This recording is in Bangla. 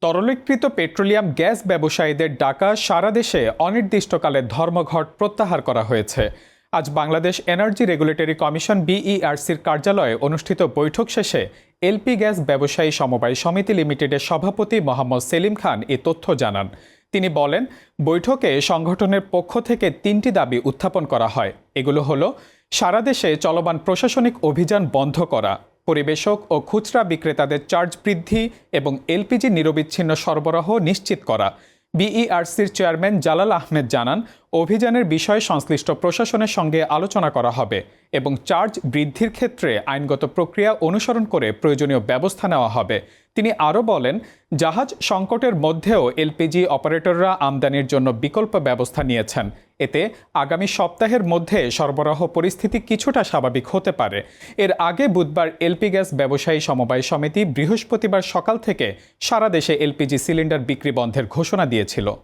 তরলীকৃত পেট্রোলিয়াম গ্যাস ব্যবসায়ীদের ডাকা সারা দেশে অনির্দিষ্টকালের ধর্মঘট প্রত্যাহার করা হয়েছে। আজ বাংলাদেশ এনার্জি রেগুলেটরি কমিশন বিইআরসির কার্যালয়ে অনুষ্ঠিত বৈঠক শেষে এলপি গ্যাস ব্যবসায়ী সমবায় সমিতি লিমিটেডের সভাপতি মোহাম্মদ সেলিম খান এ তথ্য জানান। তিনি বলেন, বৈঠকে সংগঠনের পক্ষ থেকে ৩টি দাবি উত্থাপন করা হয়। এগুলো হলো সারা দেশে চলমান প্রশাসনিক অভিযান বন্ধ করা, পরিবেশক ও খুচরা বিক্রেতাদের চার্জ বৃদ্ধি এবং এলপিজি নিরবিচ্ছিন্ন সরবরাহ নিশ্চিত করা। বিইআরসির চেয়ারম্যান জালাল আহমেদ জানান, অভিযানের বিষয়ে সংশ্লিষ্ট প্রশাসনের সঙ্গে আলোচনা করা হবে এবং চার্জ বৃদ্ধির ক্ষেত্রে আইনগত প্রক্রিয়া অনুসরণ করে প্রয়োজনীয় ব্যবস্থা নেওয়া হবে। তিনি আরও বলেন, জাহাজ সংকটের মধ্যেও এলপিজি অপারেটররা আমদানির জন্য বিকল্প ব্যবস্থা নিয়েছেন। এতে আগামী সপ্তাহের মধ্যে সরবরাহ পরিস্থিতি কিছুটা স্বাভাবিক হতে পারে। এর আগে বুধবার এলপি গ্যাস ব্যবসায়ী সমবায় সমিতি বৃহস্পতিবার সকাল থেকে সারা দেশে এলপিজি সিলিন্ডার বিক্রি বন্ধের ঘোষণা দিয়েছিল।